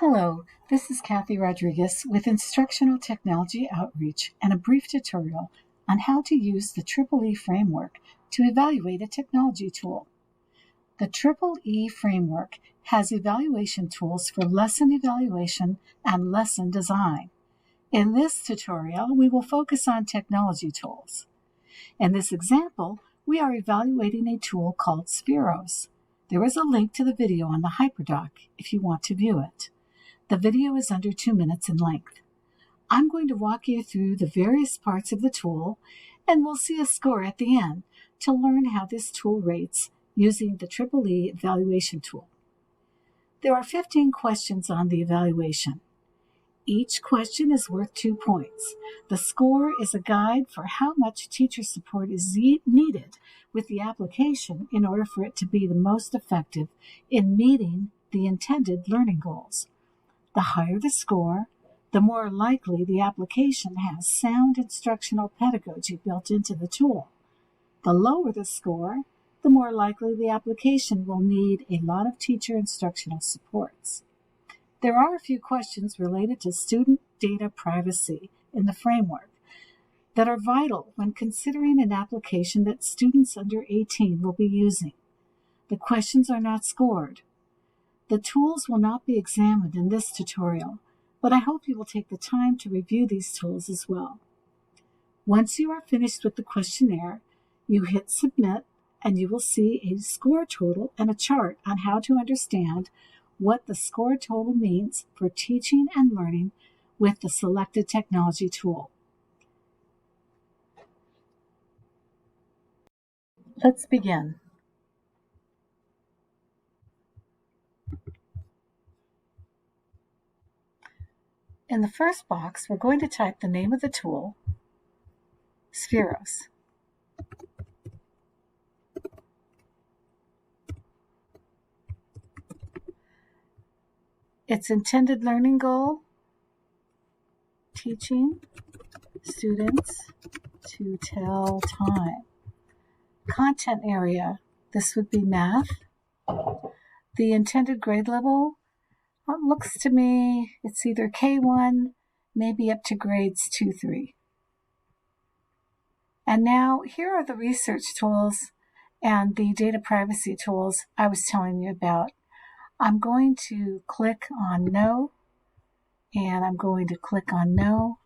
Hello, this is Kathy Rodriguez with Instructional Technology Outreach and a brief tutorial on how to use the EEE framework to evaluate a technology tool. The EEE framework has evaluation tools for lesson evaluation and lesson design. In this tutorial, we will focus on technology tools. In this example, we are evaluating a tool called Spheros. There is a link to the video on the hyperdoc if you want to view it. The video is under 2 minutes in length. I'm going to walk you through the various parts of the tool, and we'll see a score at the end to learn how this tool rates using the EEE evaluation tool. There are 15 questions on the evaluation. Each question is worth 2 points. The score is a guide for how much teacher support is needed with the application in order for it to be the most effective in meeting the intended learning goals. The higher the score, the more likely the application has sound instructional pedagogy built into the tool. The lower the score, the more likely the application will need a lot of teacher instructional supports. There are a few questions related to student data privacy in the framework that are vital when considering an application that students under 18 will be using. The questions are not scored. The tools will not be examined in this tutorial, but I hope you will take the time to review these tools as well. Once you are finished with the questionnaire, you hit Submit and you will see a score total and a chart on how to understand what the score total means for teaching and learning with the selected technology tool. Let's begin. In the first box, we're going to type the name of the tool, Spheros. Its intended learning goal, teaching students to tell time. Content area, this would be math. The intended grade level, looks to me it's either K1, maybe up to grades 2-3. And now here are the research tools and the data privacy tools I was telling you about. I'm going to click on No, and I'm going to click on No.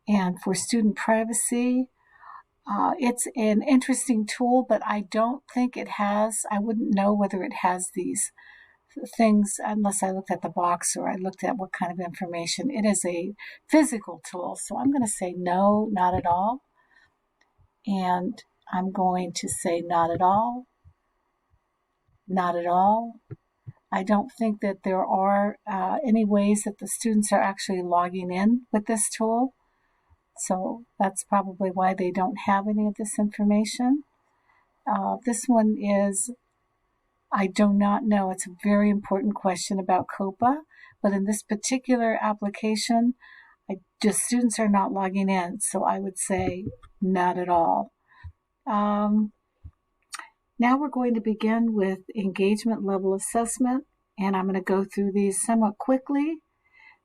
And for student privacy, it's an interesting tool, but I don't think it has, I wouldn't know whether it has these things unless I looked at the box or I looked at what kind of information. It is a physical tool, so I'm going to say no, not at all. And I'm going to say not at all, not at all. I don't think that there are any ways that the students are actually logging in with this tool. So that's probably why they don't have any of this information. This one is, I do not know. It's a very important question about COPA, but in this particular application, students are not logging in, so I would say not at all. Now we're going to begin with engagement level assessment, and I'm going to go through these somewhat quickly,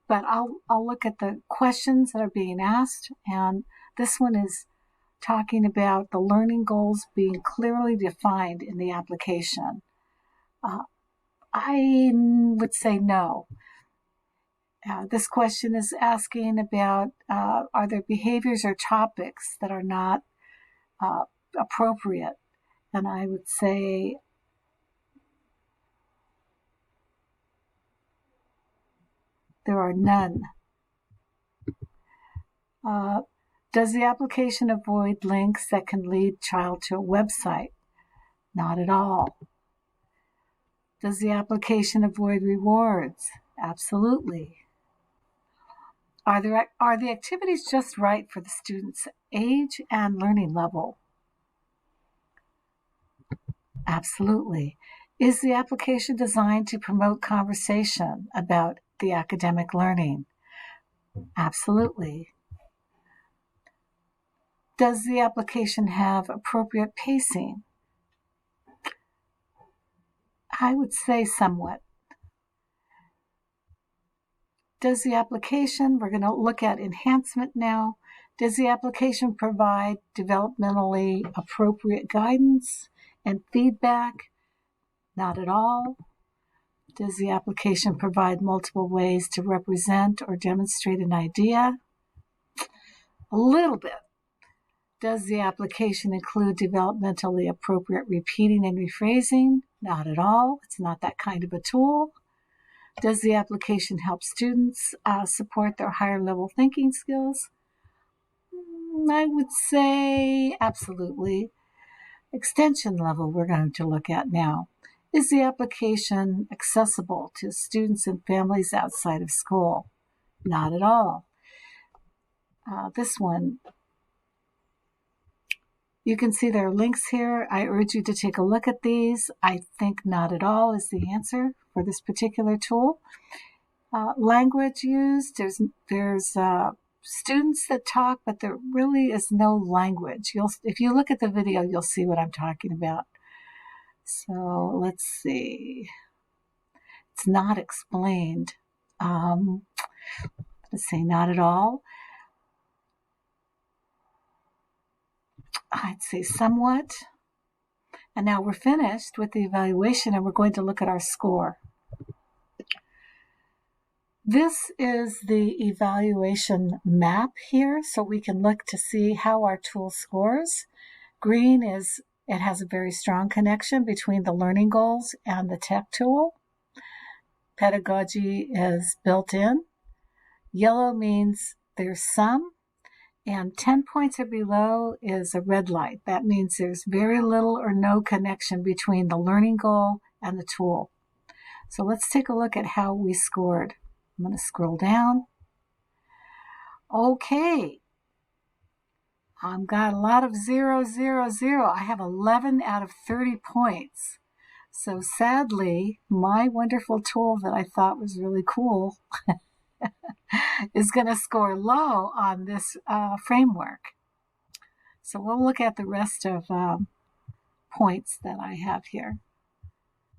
but I'll look at the questions that are being asked, and this one is talking about the learning goals being clearly defined in the application. I would say no. This question is asking about are there behaviors or topics that are not appropriate? And I would say there are none. Does the application avoid links that can lead child to a website? Not at all. Does the application avoid rewards? Absolutely. Are the activities just right for the student's age and learning level? Absolutely. Is the application designed to promote conversation about the academic learning? Absolutely. Does the application have appropriate pacing? I would say somewhat. Does the application, we're going to look at enhancement now. Does the application provide developmentally appropriate guidance and feedback? Not at all. Does the application provide multiple ways to represent or demonstrate an idea? A little bit. Does the application include developmentally appropriate repeating and rephrasing? Not at all. It's not that kind of a tool. Does the application help students support their higher level thinking skills? I would say absolutely. Extension level we're going to look at now. Is the application accessible to students and families outside of school? Not at all. This one, you can see there are links here. I urge you to take a look at these. I think not at all is the answer for this particular tool. Language used, there's students that talk, but there really is no language. If you look at the video, you'll see what I'm talking about. So let's see. It's not explained. Let's say not at all. I'd say somewhat. And now we're finished with the evaluation and we're going to look at our score. This is the evaluation map here, so we can look to see how our tool scores. Green is, it has a very strong connection between the learning goals and the tech tool. Pedagogy is built in. Yellow means there's some, and 10 points or below is a red light. That means there's very little or no connection between the learning goal and the tool. So let's take a look at how we scored. I'm going to scroll down. Okay. I've got a lot of 0, 0, 0. I have 11 out of 30 points. So sadly, my wonderful tool that I thought was really cool is going to score low on this framework. So we'll look at the rest of points that I have here.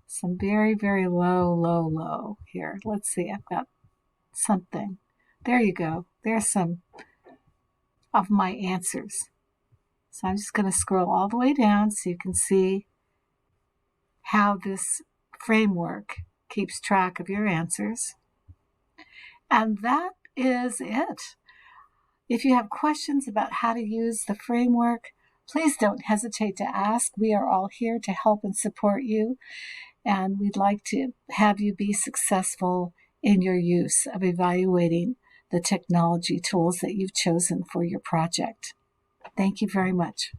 Some very, very low here. Let's see, I've got something. There you go. There's some of my answers. So I'm just going to scroll all the way down so you can see how this framework keeps track of your answers. And that is it. If you have questions about how to use the framework, please don't hesitate to ask. We are all here to help and support you, and we'd like to have you be successful in your use of evaluating the technology tools that you've chosen for your project. Thank you very much.